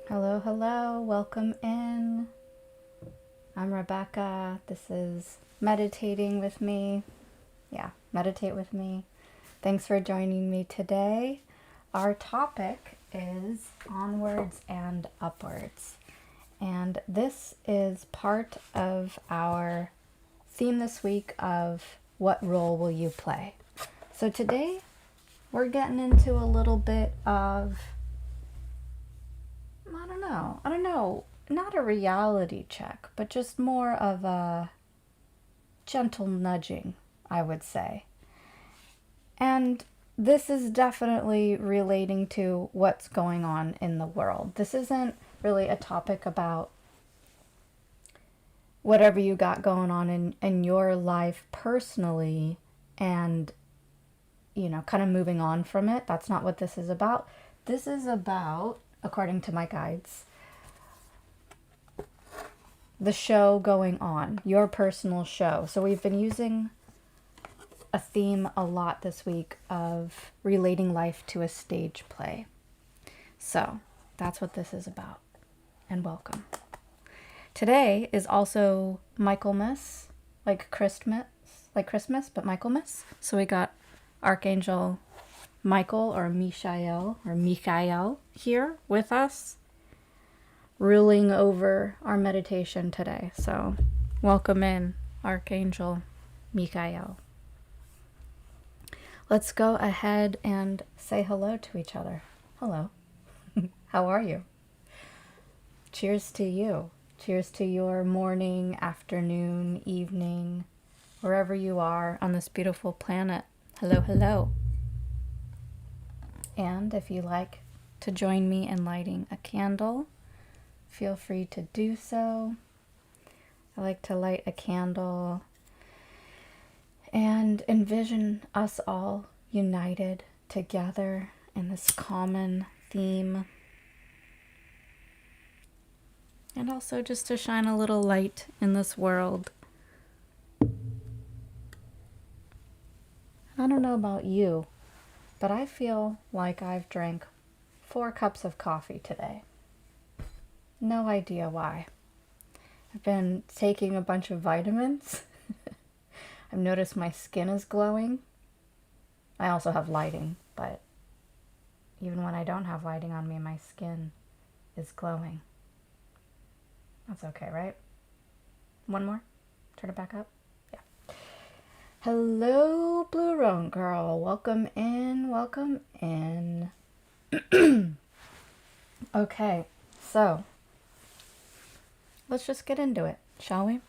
Hello, hello, welcome in. I'm Rebecca. This is Meditating with Me. Yeah, meditate with me. Thanks for joining me today. Our topic is onwards and upwards. And this is part of our theme this week of what role will you play? So today we're getting into a little bit of I don't know, not a reality check, but just more of a gentle nudging, I would say. And this is definitely relating to what's going on in the world. This isn't really a topic about whatever you got going on in your life personally and, kind of moving on from it. That's not what this is about. This is about, according to my guides, the show going on, your personal show. So we've been using a theme a lot this week of relating life to a stage play. So that's what this is about. And welcome. Today is also Michaelmas, like Christmas, but Michaelmas. So we got Archangel Michael or Michael here with us, ruling over our meditation today. So welcome in, Archangel Michael. Let's go ahead and say hello to each other. Hello. How are you? Cheers to you. Cheers to your morning, afternoon, evening, wherever you are on this beautiful planet. Hello, hello. And if you like to join me in lighting a candle, feel free to do so. I like to light a candle and envision us all united together in this common theme. And also just to shine a little light in this world. I don't know about you, but I feel like I've drank 4 cups of coffee today. No idea why. I've been taking a bunch of vitamins. I've noticed my skin is glowing. I also have lighting, but even when I don't have lighting on me, my skin is glowing. That's okay, right? One more? Turn it back up? Yeah. Hello, Blue Roan Girl. Welcome in, welcome in. Okay, so let's just get into it, shall we?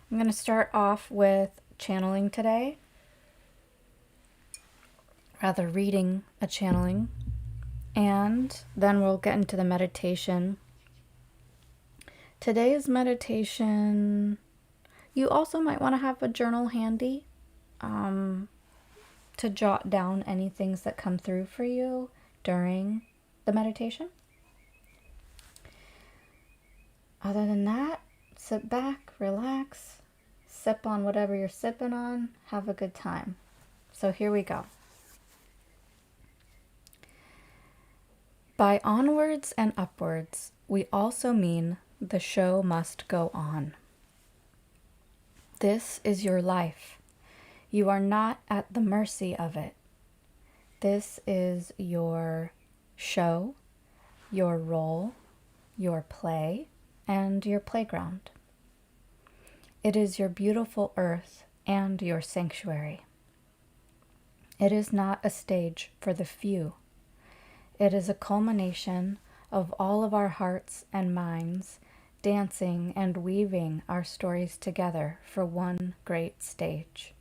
I'm going to start off with channeling today. Rather, reading a channeling. And then we'll get into the meditation. Today's meditation, you also might want to have a journal handy to jot down any things that come through for you during the meditation. Other than that, sit back, relax, sip on whatever you're sipping on, have a good time. So here we go. By onwards and upwards, we also mean the show must go on. This is your life. You are not at the mercy of it. This is your show, your role, your play, and your playground. It is your beautiful earth and your sanctuary. It is not a stage for the few. It is a culmination of all of our hearts and minds dancing and weaving our stories together for one great stage.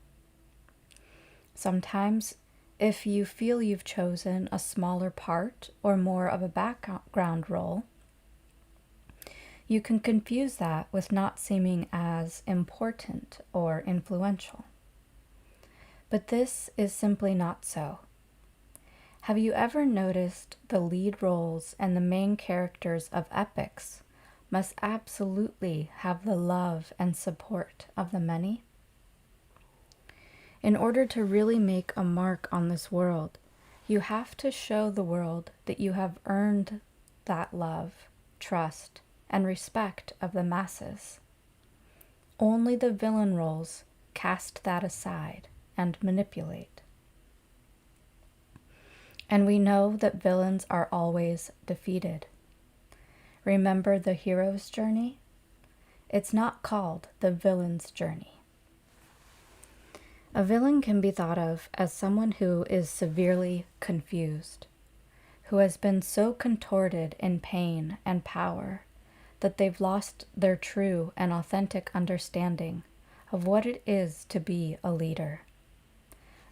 Sometimes, if you feel you've chosen a smaller part or more of a background role, you can confuse that with not seeming as important or influential. But this is simply not so. Have you ever noticed the lead roles and the main characters of epics must absolutely have the love and support of the many? In order to really make a mark on this world, you have to show the world that you have earned that love, trust, and respect of the masses. Only the villain roles cast that aside and manipulate. And we know that villains are always defeated. Remember the hero's journey? It's not called the villain's journey. A villain can be thought of as someone who is severely confused, who has been so contorted in pain and power that they've lost their true and authentic understanding of what it is to be a leader.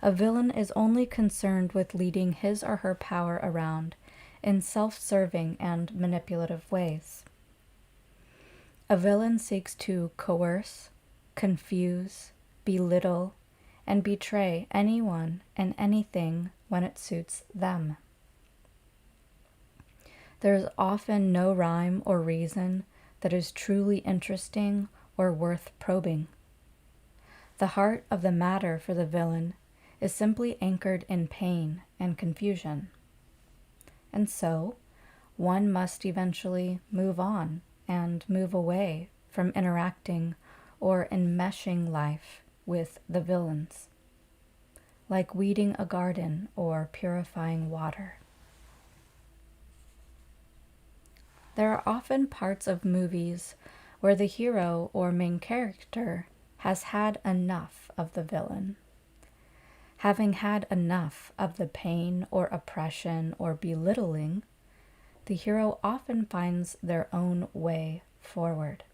A villain is only concerned with leading his or her power around in self-serving and manipulative ways. A villain seeks to coerce, confuse, belittle, and betray anyone and anything when it suits them. There is often no rhyme or reason that is truly interesting or worth probing. The heart of the matter for the villain is simply anchored in pain and confusion. And so, one must eventually move on and move away from interacting or enmeshing life with the villains, like weeding a garden or purifying water. There are often parts of movies where the hero or main character has had enough of the villain. Having had enough of the pain or oppression or belittling, the hero often finds their own way forward.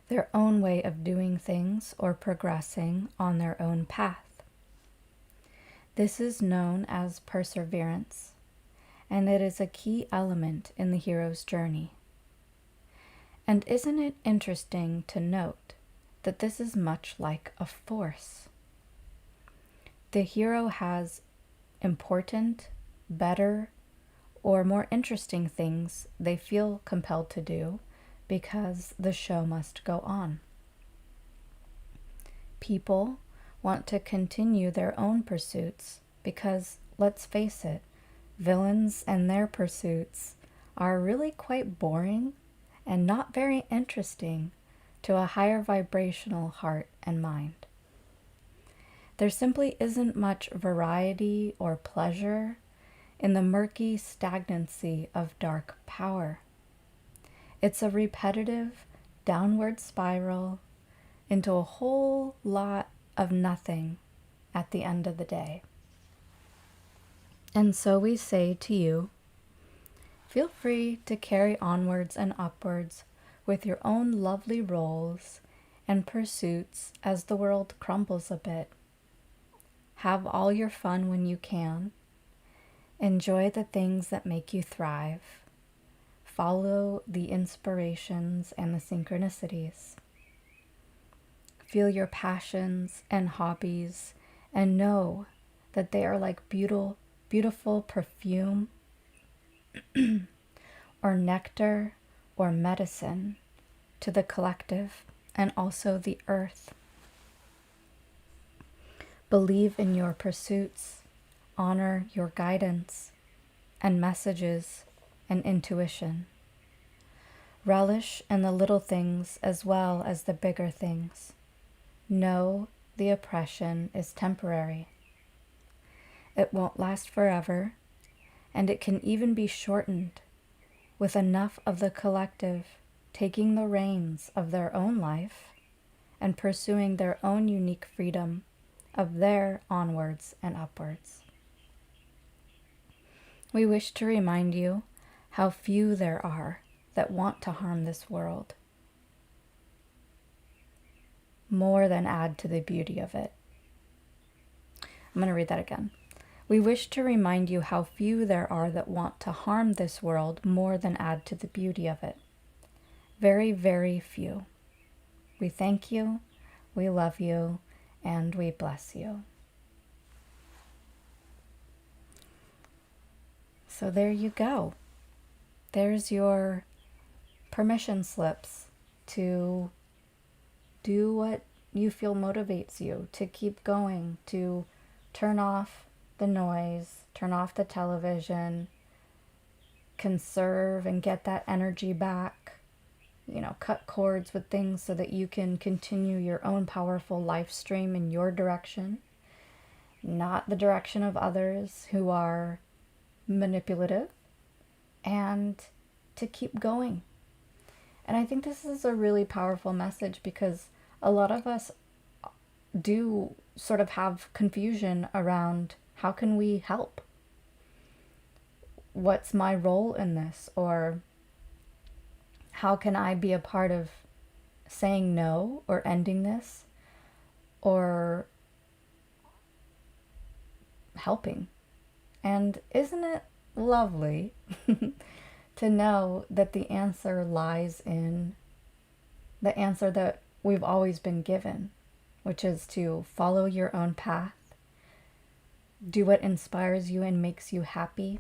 Their own way of doing things or progressing on their own path. This is known as perseverance, and it is a key element in the hero's journey. And isn't it interesting to note that this is much like a force? The hero has important, better, or more interesting things they feel compelled to do because the show must go on. People want to continue their own pursuits because, let's face it, villains and their pursuits are really quite boring and not very interesting to a higher vibrational heart and mind. There simply isn't much variety or pleasure in the murky stagnancy of dark power. It's a repetitive downward spiral into a whole lot of nothing at the end of the day. And so we say to you, feel free to carry onwards and upwards with your own lovely roles and pursuits as the world crumbles a bit. Have all your fun when you can. Enjoy the things that make you thrive. Follow the inspirations and the synchronicities. Feel your passions and hobbies and know that they are like beautiful perfume or nectar or medicine to the collective and also the earth. Believe in your pursuits, honor your guidance and messages and intuition. Relish in the little things as well as the bigger things. Know the oppression is temporary. It won't last forever, and it can even be shortened with enough of the collective taking the reins of their own life and pursuing their own unique freedom of their onwards and upwards. We wish to remind you how few there are that want to harm this world, more than add to the beauty of it. I'm going to read that again. We wish to remind you how few there are that want to harm this world more than add to the beauty of it. Very, very few. We thank you, we love you, and we bless you. So there you go. There's your permission slips to do what you feel motivates you, to keep going, to turn off the noise, turn off the television, conserve and get that energy back. Cut cords with things so that you can continue your own powerful life stream in your direction, not the direction of others who are manipulative, and to keep going. And I think this is a really powerful message because a lot of us do sort of have confusion around how can we help? What's my role in this? Or how can I be a part of saying no or ending this or helping? And isn't it lovely to know that the answer lies in the answer that we've always been given, which is to follow your own path, do what inspires you and makes you happy,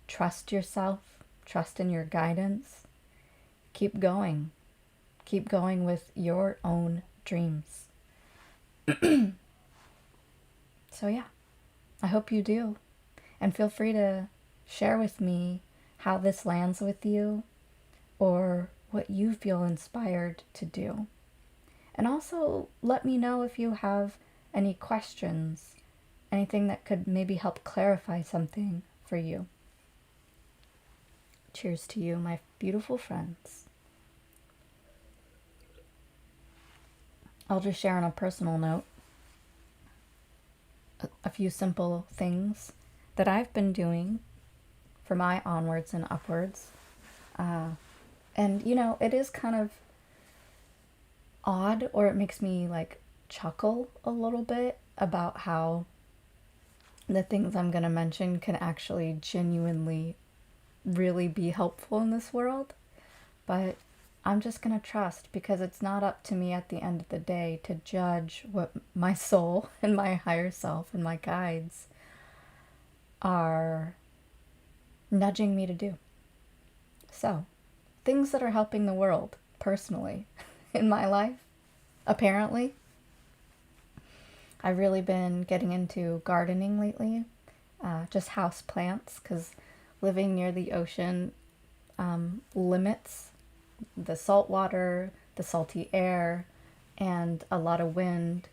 trust yourself, trust in your guidance, keep going with your own dreams. So yeah, I hope you do. And feel free to share with me how this lands with you or what you feel inspired to do. And also let me know if you have any questions, anything that could maybe help clarify something for you. Cheers to you, my beautiful friends. I'll just share on a personal note a few simple things that I've been doing for my onwards and upwards. And it is kind of odd, or it makes me like chuckle a little bit about how the things I'm going to mention can actually genuinely really be helpful in this world. But I'm just going to trust, because it's not up to me at the end of the day to judge what my soul and my higher self and my guides are nudging me to do. So, things that are helping the world personally in my life, apparently. I've really been getting into gardening lately, just house plants, because living near the ocean limits the salt water, the salty air, and a lot of wind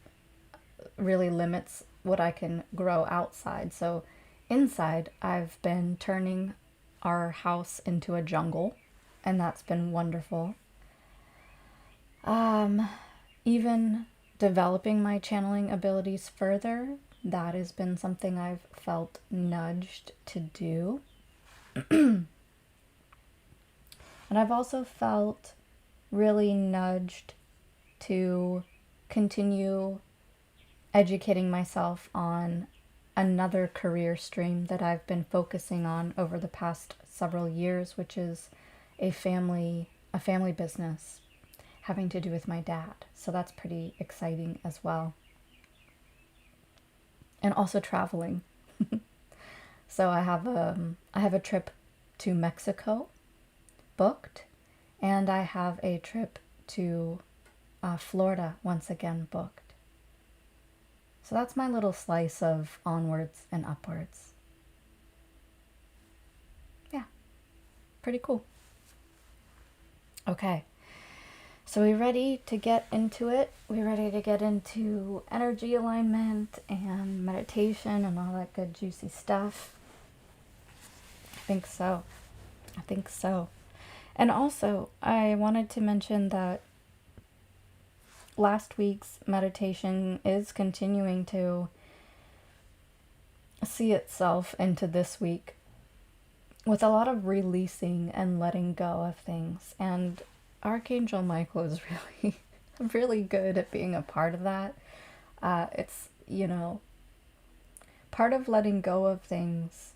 really limits what I can grow outside. So inside, I've been turning our house into a jungle, and that's been wonderful. Even developing my channeling abilities further, that has been something I've felt nudged to do. And I've also felt really nudged to continue educating myself on another career stream that I've been focusing on over the past several years, which is a family business having to do with my dad. So that's pretty exciting as well. And also traveling. So I have a trip to Mexico booked, and I have a trip to Florida once again booked. So that's my little slice of onwards and upwards. Yeah, pretty cool. Okay, so we ready to get into it? We ready to get into energy alignment and meditation and all that good juicy stuff? I think so. And also, I wanted to mention that last week's meditation is continuing to see itself into this week with a lot of releasing and letting go of things. And Archangel Michael is really, really good at being a part of that. It's, part of letting go of things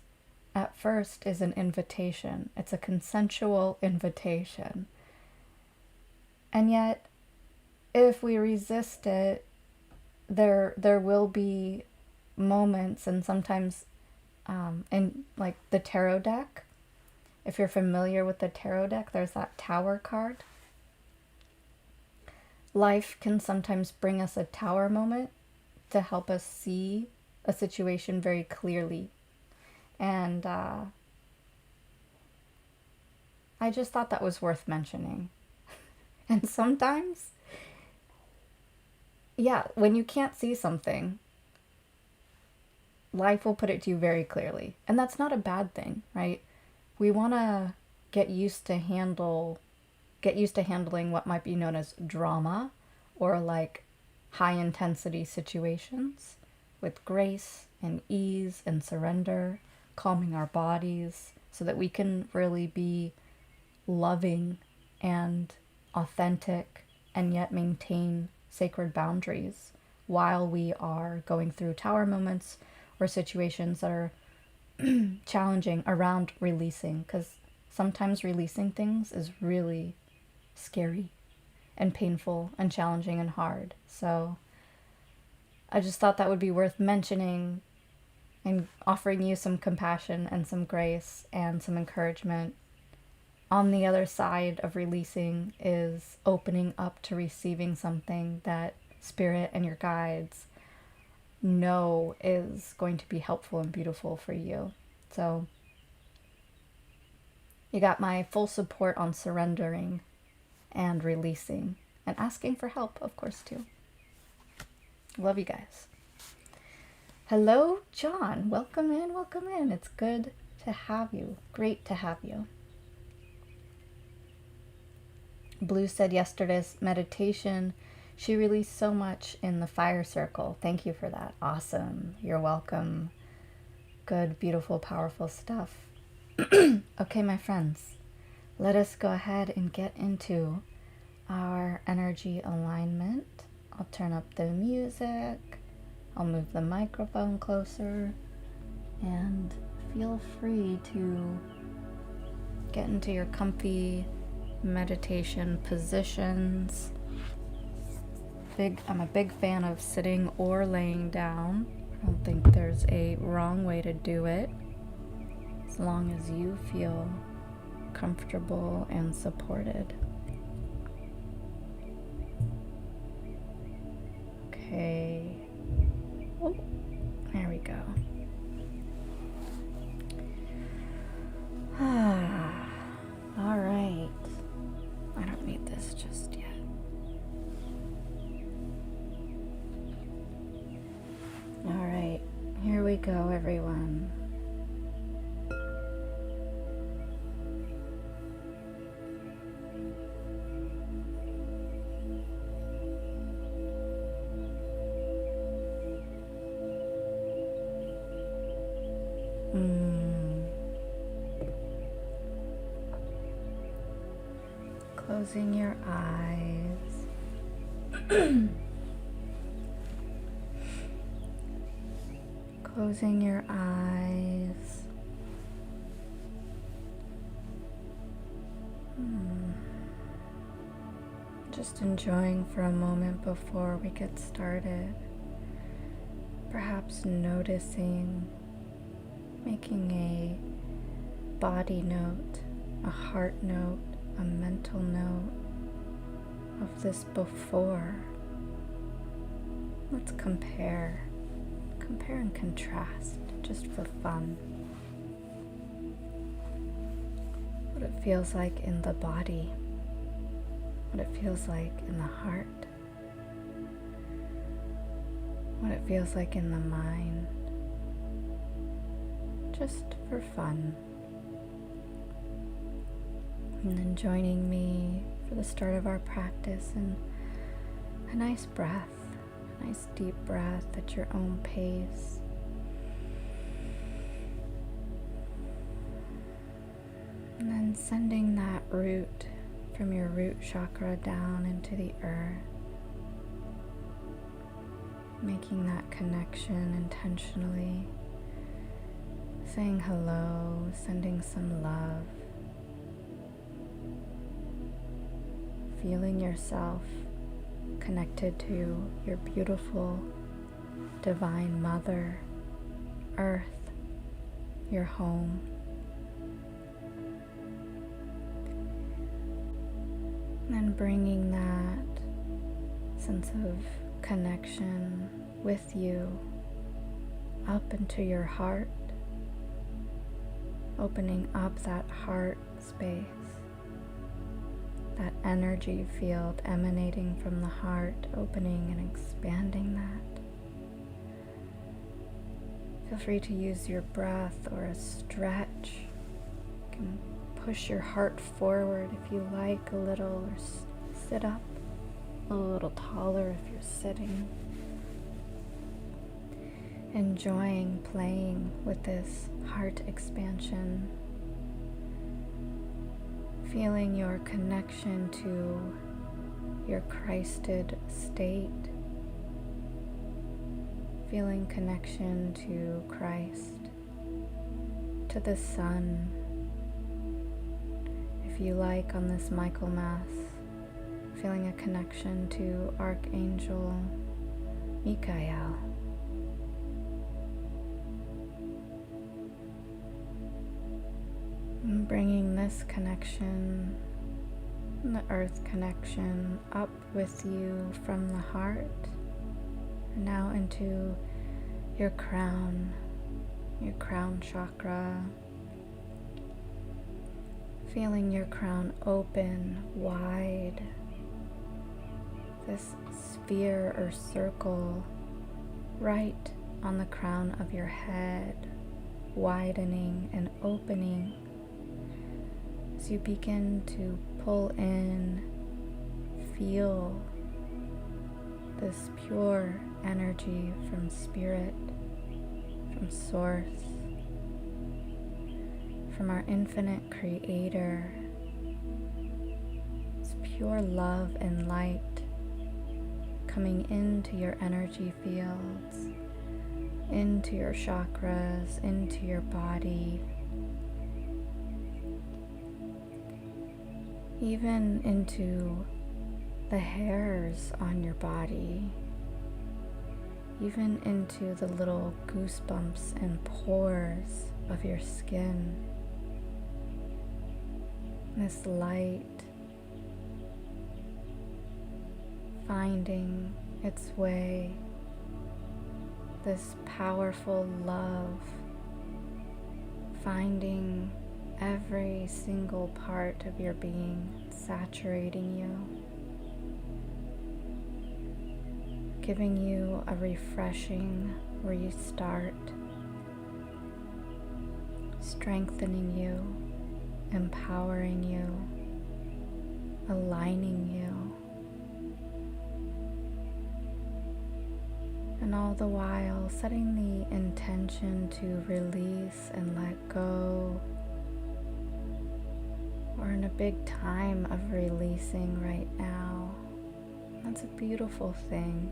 at first is an invitation. It's a consensual invitation. And yet, if we resist it, there will be moments, and sometimes in like the tarot deck, if you're familiar with the tarot deck, there's that Tower card. Life can sometimes bring us a tower moment to help us see a situation very clearly. And I just thought that was worth mentioning. And sometimes, yeah, when you can't see something, life will put it to you very clearly. And that's not a bad thing, right? We want to get used to handling what might be known as drama, or like high intensity situations, with grace and ease and surrender, calming our bodies so that we can really be loving and authentic and yet maintain sacred boundaries while we are going through tower moments or situations that are challenging around releasing, because sometimes releasing things is really scary and painful and challenging and hard. So I just thought that would be worth mentioning and offering you some compassion and some grace and some encouragement. On the other side of releasing is opening up to receiving something that Spirit and your guides know is going to be helpful and beautiful for you. So you got my full support on surrendering and releasing, and asking for help, of course, too. Love you guys. Hello, John. Welcome in, welcome in. It's good to have you. Great to have you. Blue said yesterday's meditation, she released so much in the fire circle. Thank you for that. Awesome. You're welcome. Good, beautiful, powerful stuff. Okay, my friends, let us go ahead and get into our energy alignment. I'll turn up the music. I'll move the microphone closer, and feel free to get into your comfy meditation positions. I'm a big fan of sitting or laying down. I don't think there's a wrong way to do it, as long as you feel comfortable and supported. Okay. Oh, there we go. All right. I don't need this just yet. All right, here we go, everyone. Closing your eyes. Closing your eyes. Just enjoying for a moment before we get started. Perhaps noticing, making a body note, a heart note, a mental note of this before. Let's compare and contrast, just for fun. What it feels like in the body, what it feels like in the heart, what it feels like in the mind, just for fun. And then joining me for the start of our practice, and a nice breath, a nice deep breath at your own pace. And then sending that root from your root chakra down into the earth, making that connection intentionally, saying hello, sending some love. Feeling yourself connected to your beautiful divine mother, earth, your home. And bringing that sense of connection with you up into your heart, opening up that heart space. that energy field emanating from the heart, opening and expanding that. Feel free to use your breath or a stretch. You can push your heart forward if you like a little, or sit up a little taller if you're sitting. Enjoying playing with this heart expansion. Feeling your connection to your Christed state. Feeling connection to Christ, to the Sun. If you like, on this Michaelmas, feeling a connection to Archangel Michael. And bringing this connection, the earth connection, up with you from the heart, and now into your crown chakra. Feeling your crown open wide, this sphere or circle right on the crown of your head, widening and opening as you begin to pull in, feel this pure energy from Spirit, from Source, from our infinite Creator. It's pure love and light coming into your energy fields, into your chakras, into your body, even into the hairs on your body, even into the little goosebumps and pores of your skin. This light finding its way, this powerful love finding every single part of your being, saturating you, giving you a refreshing restart, strengthening you, empowering you, aligning you, and all the while setting the intention to release and let go. We're in a big time of releasing right now. That's a beautiful thing.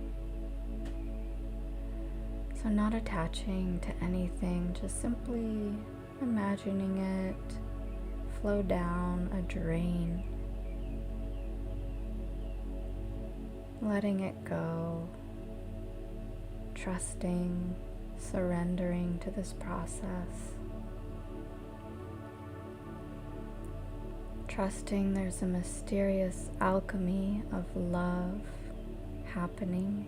So not attaching to anything, just simply imagining it flow down a drain, letting it go, trusting, surrendering to this process, trusting there's a mysterious alchemy of love happening.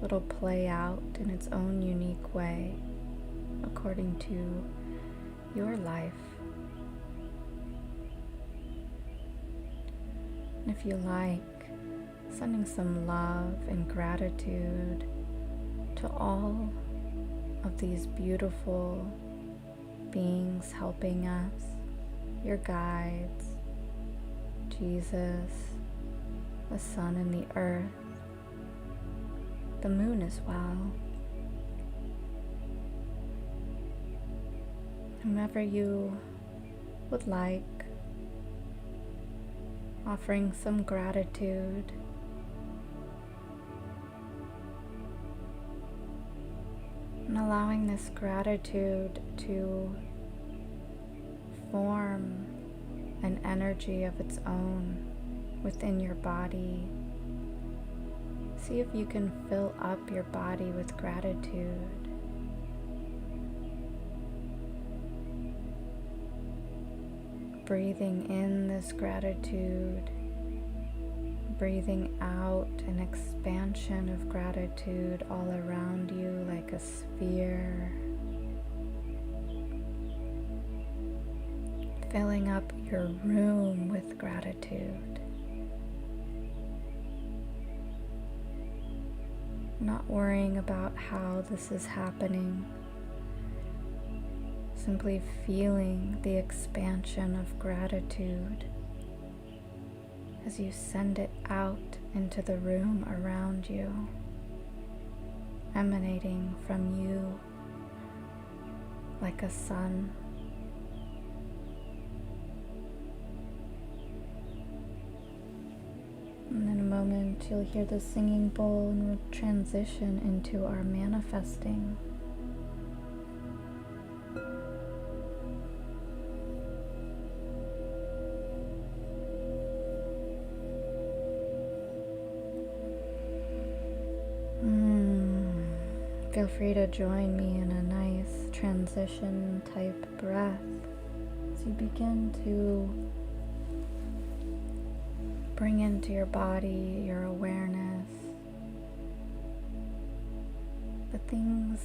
It'll play out in its own unique way according to your life. And if you like, sending some love and gratitude to all of these beautiful beings helping us, your guides, Jesus, the sun and the earth, the moon as well. Whomever you would like, offering some gratitude, and allowing this gratitude to form an energy of its own within your body. See if you can fill up your body with gratitude. Breathing in this gratitude, breathing out an expansion of gratitude all around you like a sphere. filling up your room with gratitude. Not worrying about how this is happening, simply feeling the expansion of gratitude as you send it out into the room around you, emanating from you like a sun. And in a moment, you'll hear the singing bowl and we'll transition into our manifesting. Feel free to join me in a nice transition type breath as you begin to bring into your body your awareness,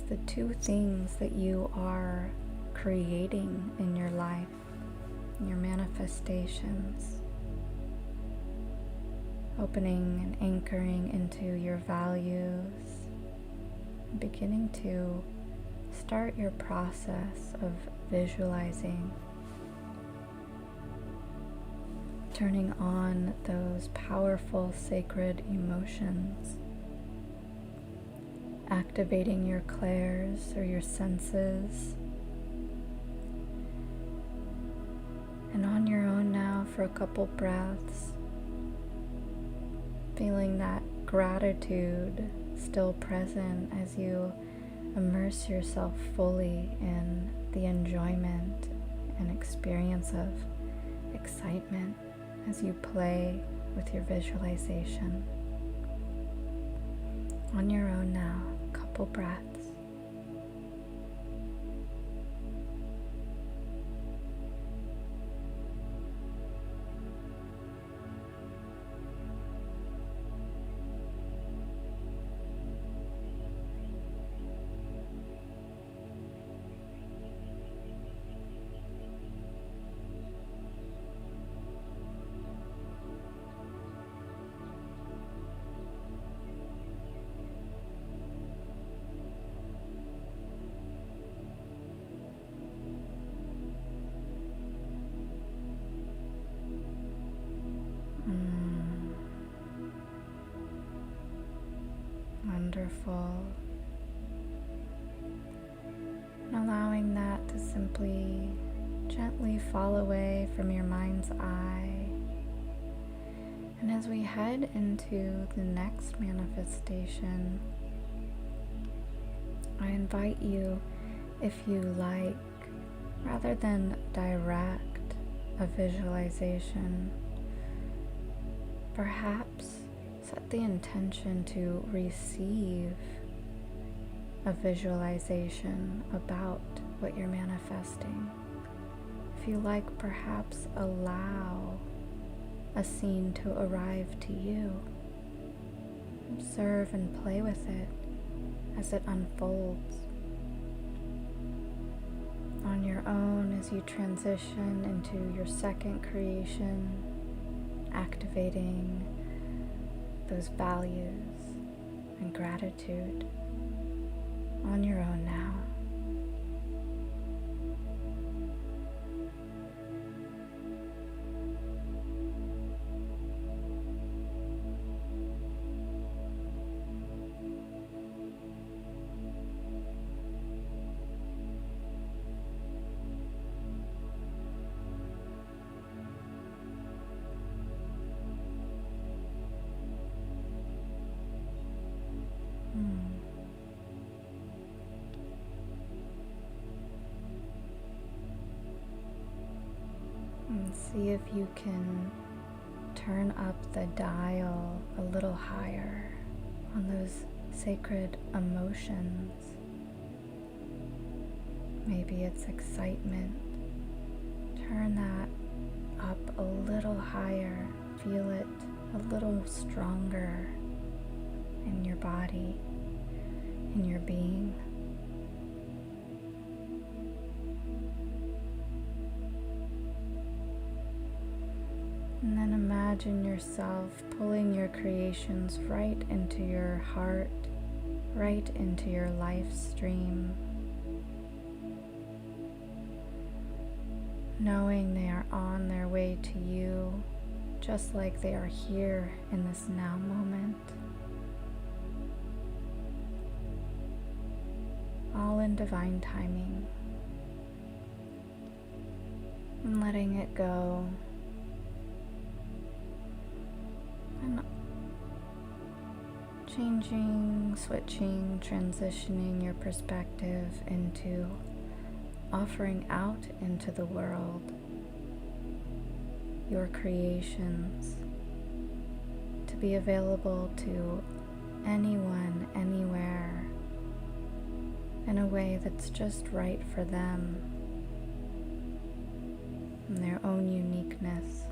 the two things that you are creating in your life, your manifestations, opening and anchoring into your values, beginning to start your process of visualizing, turning on those powerful sacred emotions, activating your clairs or your senses. And on your own now for a couple breaths, feeling that gratitude still present as you immerse yourself fully in the enjoyment and experience of excitement as you play with your visualization. On your own now, couple breaths. Wonderful. And allowing that to simply gently fall away from your mind's eye. And as we head into the next manifestation, I invite you, if you like, rather than direct a visualization, perhaps set the intention to receive a visualization about what you're manifesting. If you like, perhaps allow a scene to arrive to you. Observe and play with it as it unfolds. On your own, as you transition into your second creation, activating those values and gratitude on your own now. And see if you can turn up the dial a little higher on those sacred emotions. Maybe it's excitement. Turn that up a little higher. Feel it a little stronger in your body, in your being. And then imagine yourself pulling your creations right into your heart, right into your life stream, knowing they are on their way to you, just like they are here in this now moment. All in divine timing. And letting it go. And changing, switching, transitioning your perspective into offering out into the world your creations to be available to anyone, anywhere, in a way that's just right for them, in their own uniqueness,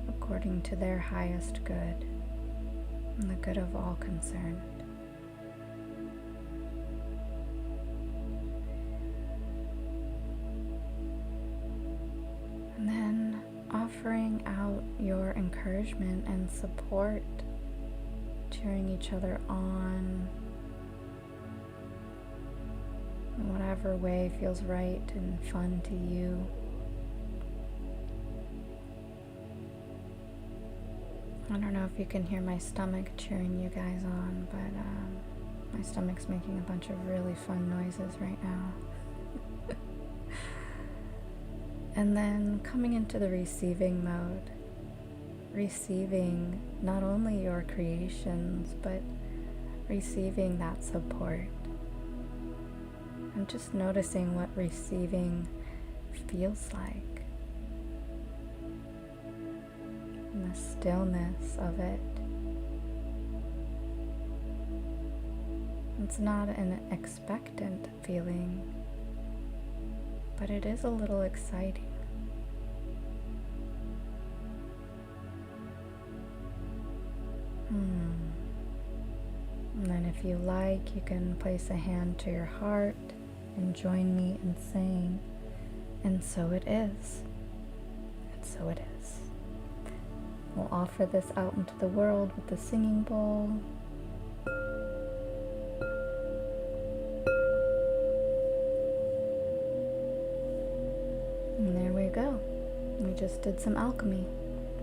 according to their highest good and the good of all concerned. And then offering out your encouragement and support, cheering each other on in whatever way feels right and fun to you. I don't know if you can hear my stomach cheering you guys on, but my stomach's making a bunch of really fun noises right now. And then coming into the receiving mode, receiving not only your creations, but receiving that support. And just noticing what receiving feels like. And the stillness of it. It's not an expectant feeling, but it is a little exciting. And then if you like, you can place a hand to your heart and join me in saying, and so it is, and so it is. We'll offer this out into the world with the singing bowl. And there we go. We just did some alchemy.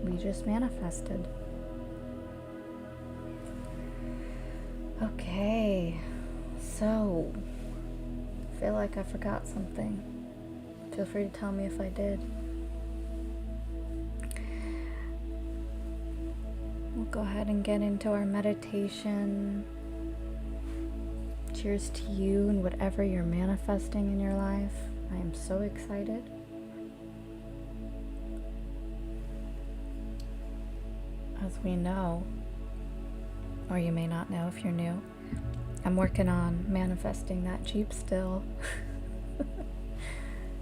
We just manifested. Okay, so I feel like I forgot something. Feel free to tell me if I did. We'll go ahead and get into our meditation. Cheers to you and whatever you're manifesting in your life. I am so excited. As we know, or you may not know if you're new, I'm working on manifesting that Jeep still.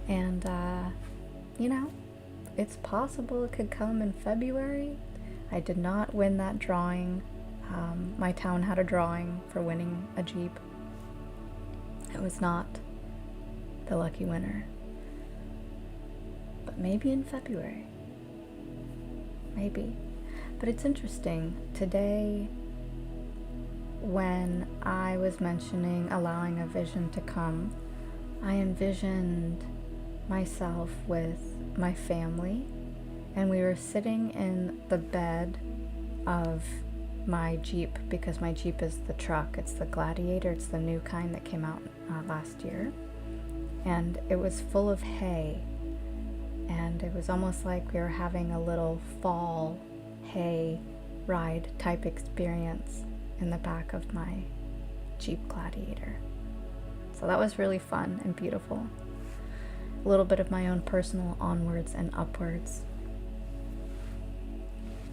And, you know, it's possible it could come in February. I did not win that drawing. My town had a drawing for winning a Jeep. I was not the lucky winner. But maybe in February. Maybe. But it's interesting. Today, when I was mentioning allowing a vision to come, I envisioned myself with my family, and we were sitting in the bed of my Jeep, because my Jeep is the truck. It's the Gladiator. It's the new kind that came out last year, and it was full of hay, and it was almost like we were having a little fall hay ride type experience in the back of my Jeep Gladiator. So that was really fun and beautiful. A little bit of my own personal onwards and upwards.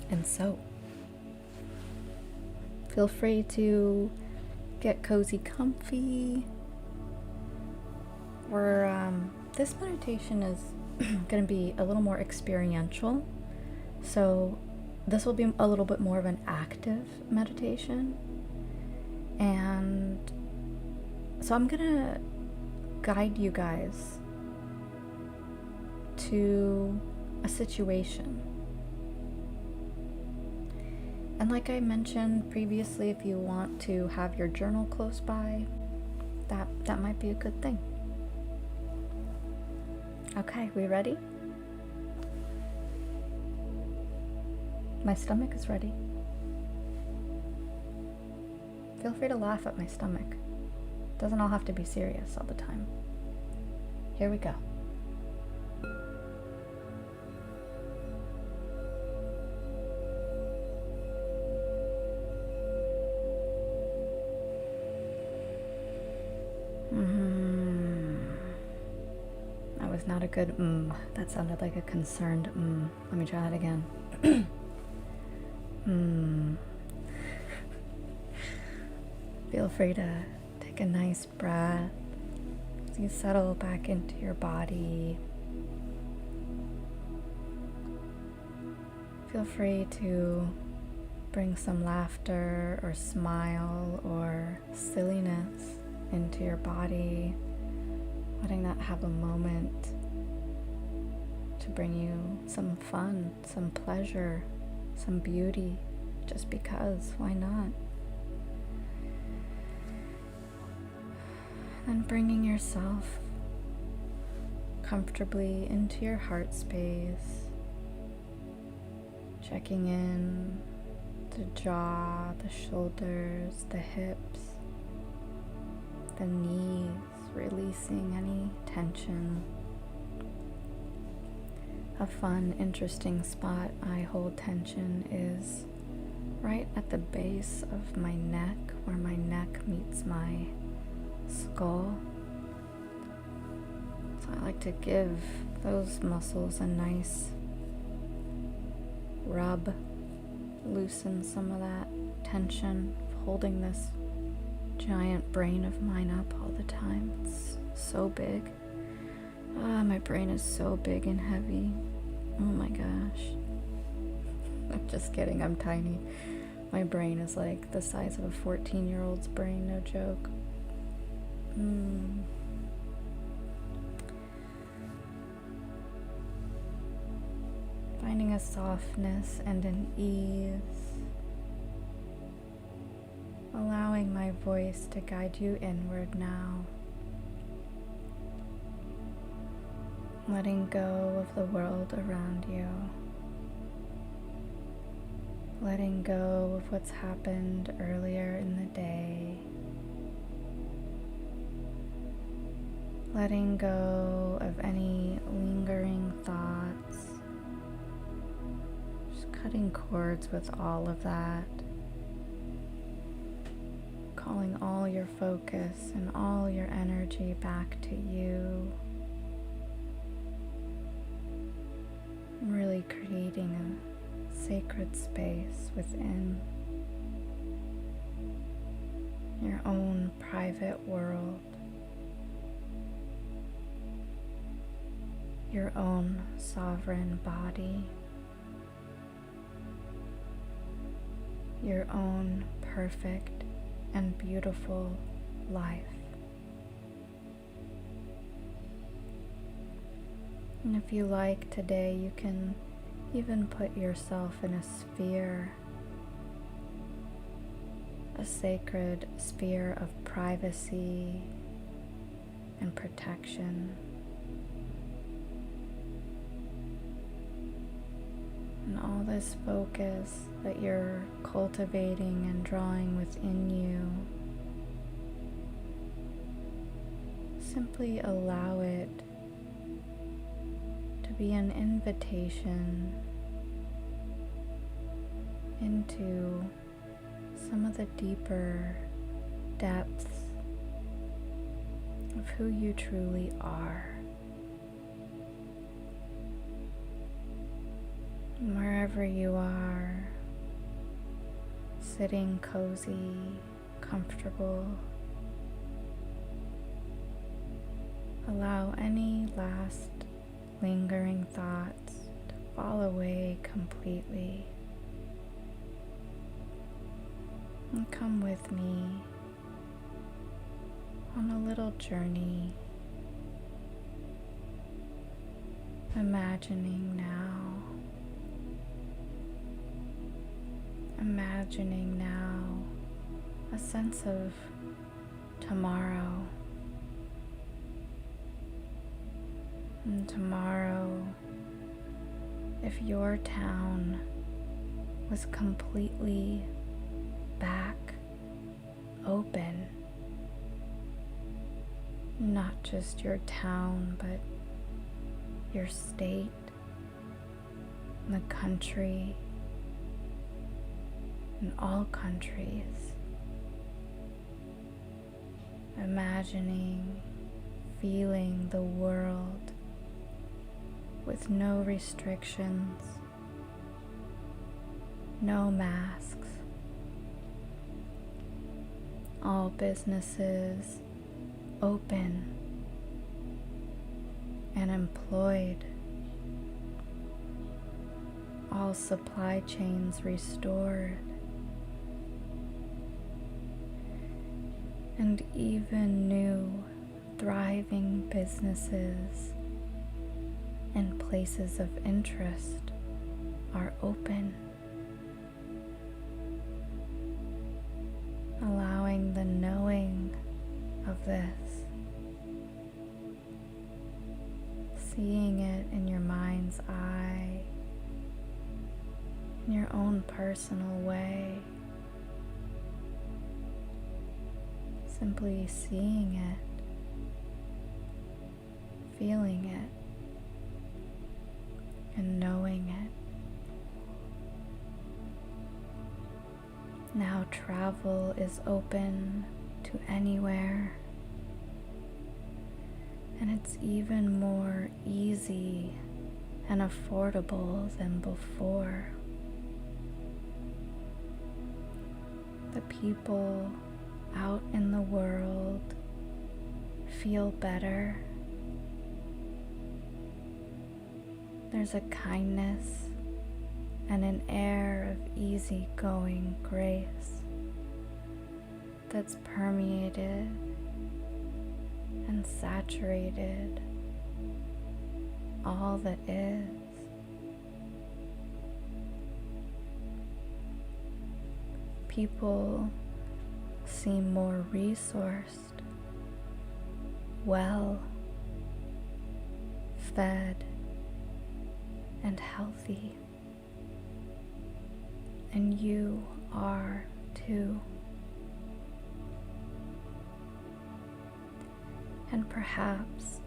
And so, feel free to get cozy, comfy. This meditation is going to be a little more experiential. So this will be a little bit more of an active meditation. And so I'm going to guide you guys to a situation. And like I mentioned previously, if you want to have your journal close by, that might be a good thing. Okay, we ready? My stomach is ready. Feel free to laugh at my stomach. Doesn't all have to be serious all the time. Here we go. That was not a good That sounded like a concerned Let me try that again. Feel free to take a nice breath as you settle back into your body. Feel free to bring some laughter or smile or silliness into your body, letting that have a moment to bring you some fun, some pleasure, some beauty, just because, why not? And bringing yourself comfortably into your heart space, checking in the jaw, the shoulders, the hips, the knees, releasing any tension. A fun, interesting spot I hold tension is right at the base of my neck, where my neck meets my skull. So I like to give those muscles a nice rub, loosen some of that tension, holding this giant brain of mine up all the time. It's so big. My brain is so big and heavy. Oh my gosh. I'm just kidding, I'm tiny. My brain is like the size of a 14-year-old's brain, no joke. Finding a softness and an ease, allowing my voice to guide you inward now, letting go of the world around you, letting go of what's happened earlier in the day, letting go of any lingering thoughts, just cutting cords with all of that, calling all your focus and all your energy back to you, really creating a sacred space within your own private world, your own sovereign body, your own perfect and beautiful life. And if you like today, you can even put yourself in a sphere, a sacred sphere of privacy and protection. And all this focus that you're cultivating and drawing within you, simply allow it to be an invitation into some of the deeper depths of who you truly are. And wherever you are, sitting cozy, comfortable, allow any last lingering thoughts to fall away completely. And come with me on a little journey, imagining now Imagining now a sense of tomorrow. And tomorrow, if your town was completely back open, not just your town, but your state, the country, and all countries. Imagining, feeling the world with no restrictions, no masks, all businesses open and employed, all supply chains restored, and even new thriving businesses and places of interest are open, allowing the knowing of this, seeing it in your mind's eye, in your own personal way, simply seeing it, feeling it, and knowing it. Now travel is open to anywhere, and it's even more easy and affordable than before. The people out in the world feel better. There's a kindness and an air of easygoing grace that's permeated and saturated all that is. People seem more resourced, well fed, and healthy. And you are too. And perhaps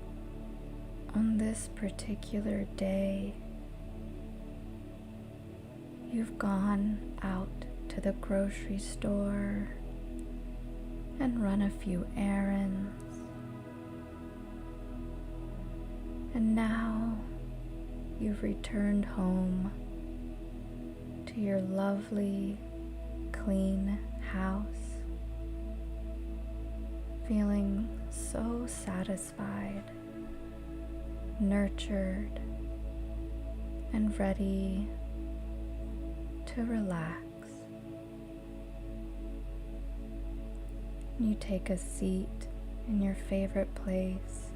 on this particular day, you've gone out to the grocery store and run a few errands. And now you've returned home to your lovely, clean house, feeling so satisfied, nurtured, and ready to relax. You take a seat in your favorite place,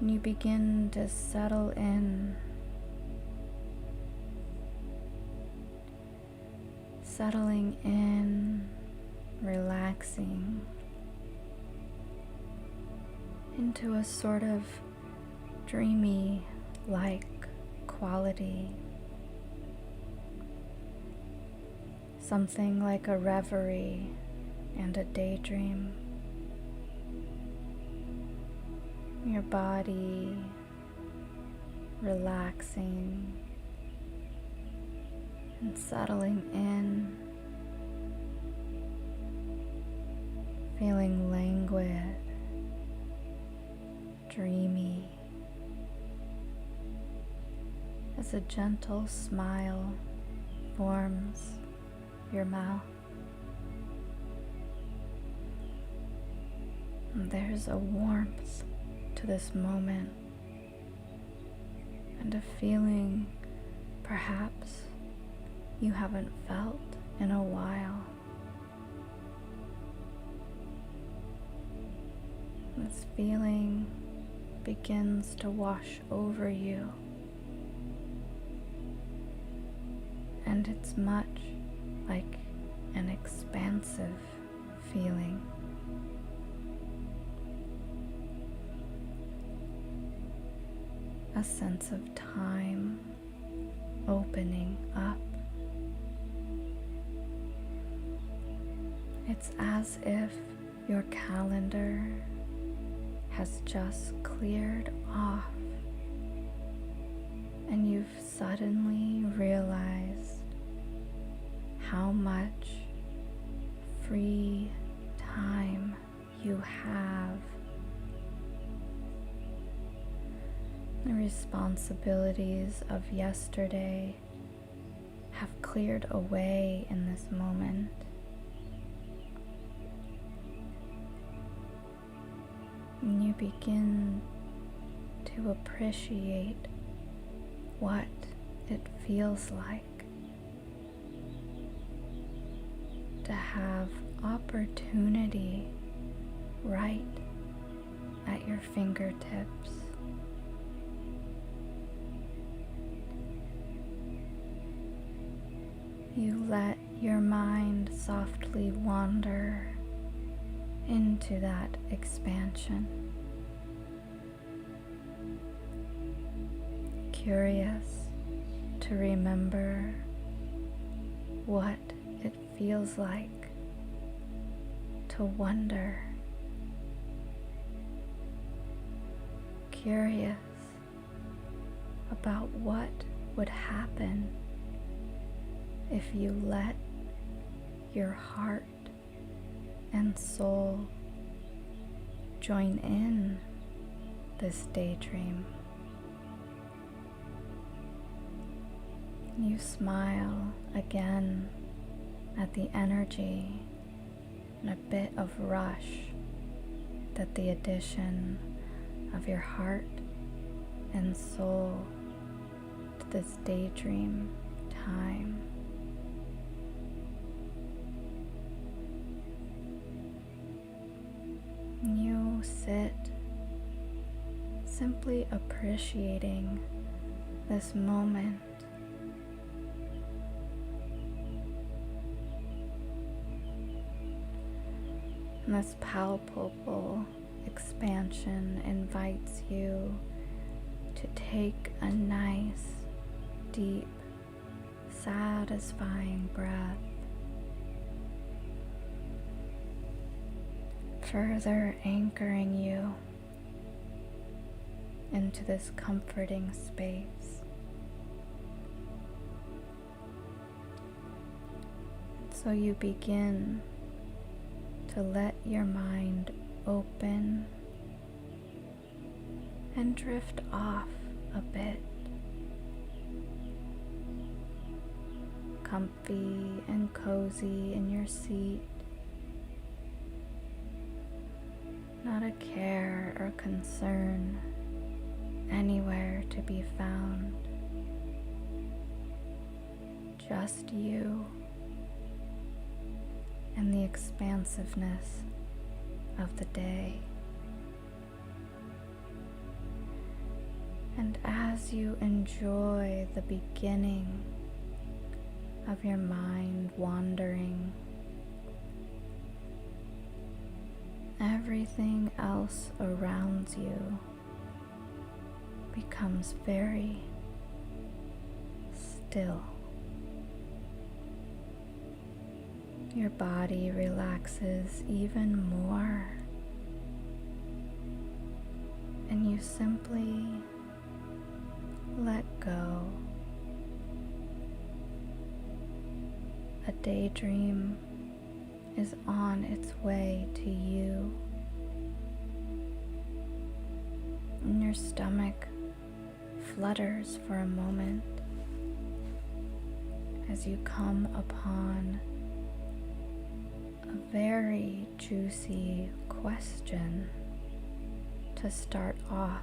and you begin to settle in, relaxing into a sort of dreamy-like quality, something like a reverie and a daydream. Your body relaxing and settling in, feeling languid, dreamy, as a gentle smile forms your mouth. And there's a warmth to this moment, and a feeling perhaps you haven't felt in a while. This feeling begins to wash over you, and And it's much like an expansive feeling. A sense of time opening up. It's as if your calendar has just cleared off and you've suddenly realized how much free time you have. The responsibilities of yesterday have cleared away in this moment. And you begin to appreciate what it feels like to have opportunity right at your fingertips. You let your mind softly wander into that expansion, curious to remember what it feels like to wonder, curious about what would happen if you let your heart and soul join in this daydream. You smile again at the energy and a bit of rush that the addition of your heart and soul to this daydream time. You sit simply appreciating this moment. And this palpable expansion invites you to take a nice, deep, satisfying breath, further anchoring you into this comforting space. So you begin to let your mind open and drift off a bit, comfy and cozy in your seat, not a care or concern anywhere to be found, just you and the expansiveness of the day. And as you enjoy the beginning of your mind wandering, everything else around you becomes very still. Your body relaxes even more, and you simply let go. A daydream is on its way to you, and your stomach flutters for a moment as you come upon a very juicy question to start off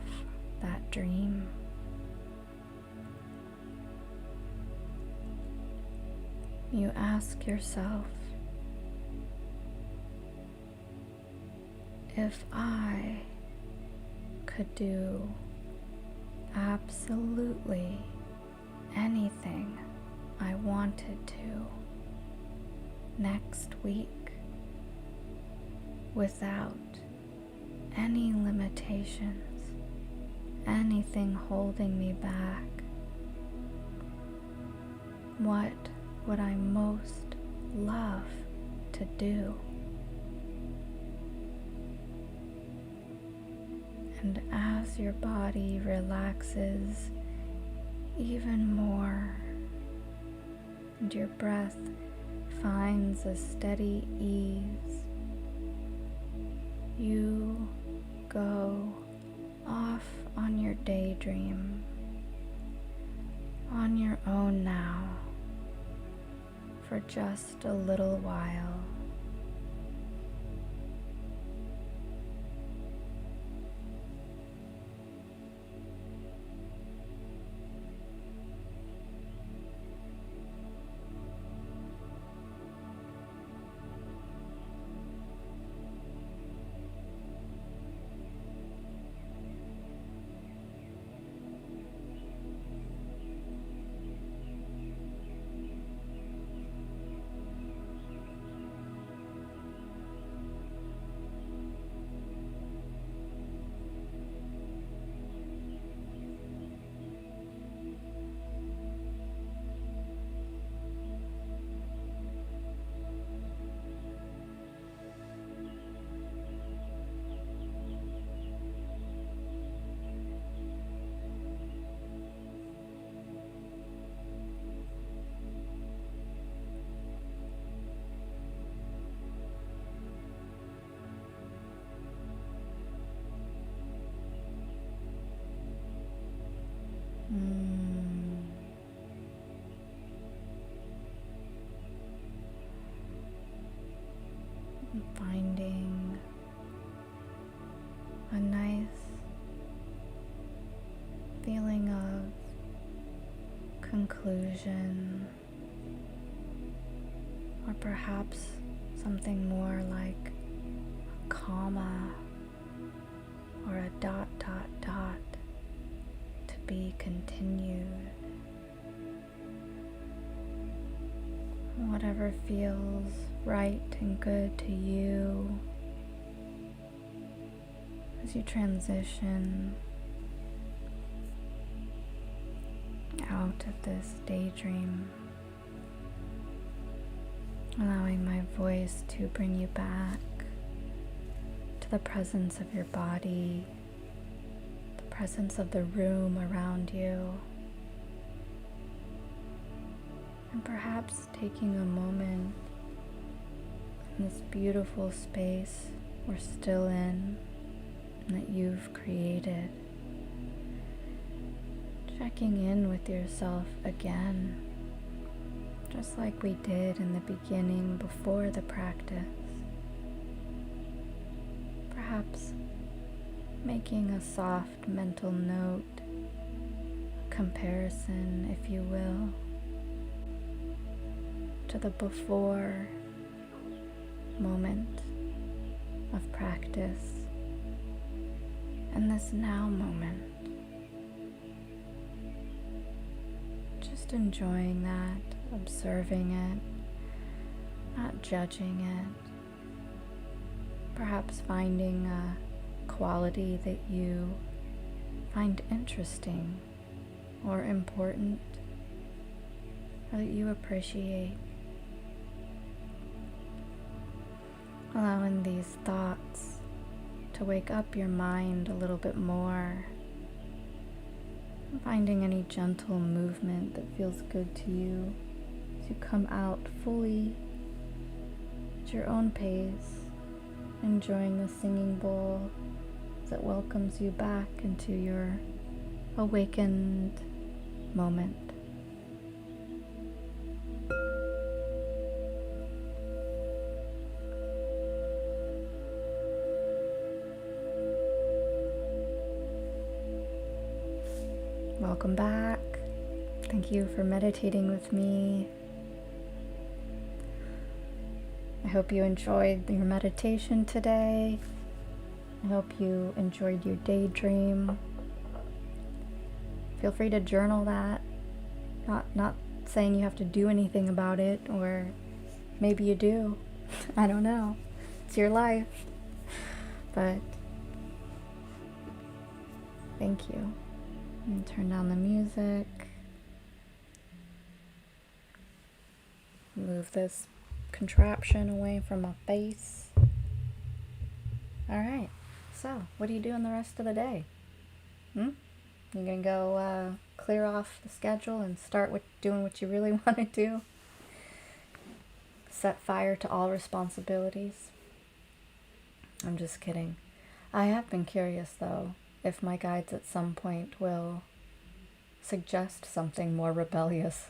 that dream. You ask yourself, if I could do absolutely anything I wanted wanted to next week without any limitations, anything holding me back? What would I most love to do? And as your body relaxes even more and your breath finds a steady ease, you go off on your daydream on your own now for just a little while. Finding a nice feeling of conclusion, or perhaps something more like a comma or a ... to be continued. Whatever feels right and good to you as you transition out of this daydream, allowing my voice to bring you back to the presence of your body, the presence of the room around you, and perhaps taking a moment in this beautiful space we're still in and that you've created, checking in with yourself again, just like we did in the beginning before the practice. Perhaps making a soft mental note, a comparison, if you will, to the before moment of practice and this now moment. Just enjoying that, observing it, not judging it, perhaps finding a quality that you find interesting or important, or that you appreciate. Allowing these thoughts to wake up your mind a little bit more, finding any gentle movement that feels good to you as you come out fully at your own pace, enjoying the singing bowl as it welcomes you back into your awakened moment. Welcome back. Thank you for meditating with me. I hope you enjoyed your meditation today. I hope you enjoyed your daydream. Feel free to journal that. Not saying you have to do anything about it, or maybe you do. I don't know. It's your life. But thank you. And turn down the music. Move this contraption away from my face. Alright, so what are you doing the rest of the day? You gonna go clear off the schedule and start doing what you really want to do? Set fire to all responsibilities? I'm just kidding. I have been curious, though, if my guides at some point will suggest something more rebellious.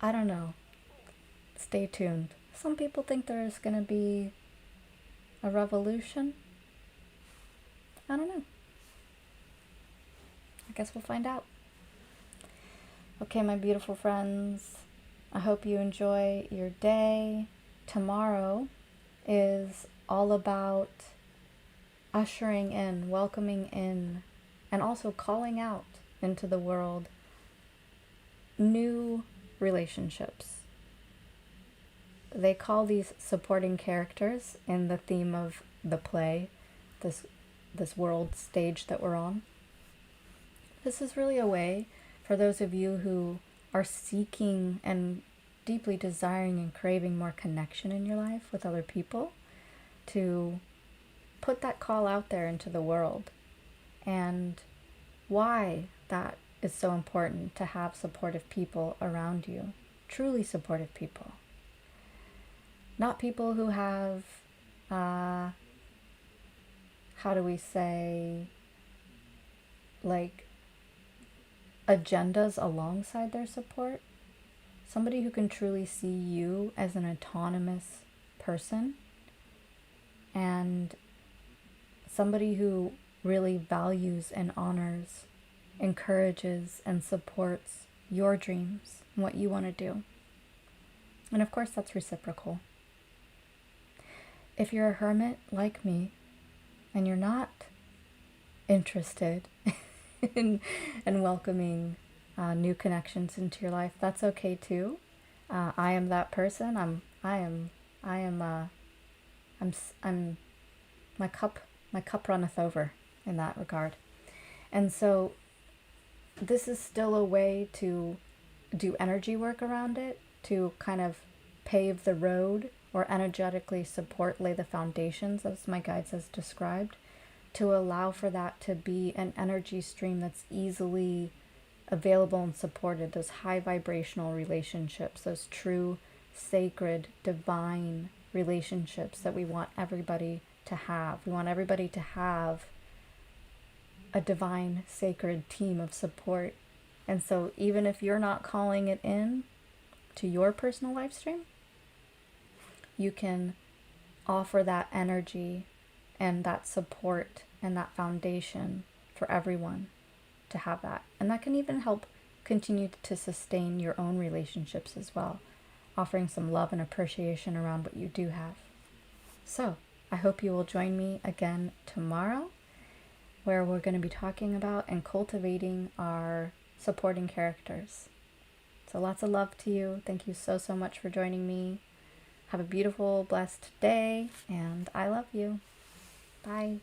I don't know. Stay tuned. Some people think there's going to be a revolution. I don't know. I guess we'll find out. Okay, my beautiful friends. I hope you enjoy your day. Tomorrow is all about ushering in, welcoming in, and also calling out into the world new relationships. They call these supporting characters in the theme of the play, this world stage that we're on. This is really a way for those of you who are seeking and deeply desiring and craving more connection in your life with other people to put that call out there into the world, and why that is so important to have supportive people around you, truly supportive people. Not people who have, how do we say, like, agendas alongside their support. Somebody who can truly see you as an autonomous person, and somebody who really values and honors, encourages and supports your dreams and what you want to do. And of course, that's reciprocal. If you're a hermit like me and you're not interested in welcoming new connections into your life, that's okay too. I am that person. My cup runneth over in that regard. And so this is still a way to do energy work around it, to kind of pave the road or energetically support, lay the foundations, as my guides has described, to allow for that to be an energy stream that's easily available and supported. Those high vibrational relationships, those true, sacred, divine relationships that we want everybody to have. We want everybody to have a divine, sacred team of support. And so even if you're not calling it in to your personal life stream, you can offer that energy and that support and that foundation for everyone to have that. And that can even help continue to sustain your own relationships as well, offering some love and appreciation around what you do have. So I hope you will join me again tomorrow, where we're going to be talking about and cultivating our supporting characters. So lots of love to you. Thank you so much for joining me. Have a beautiful, blessed day, and I love you. Bye.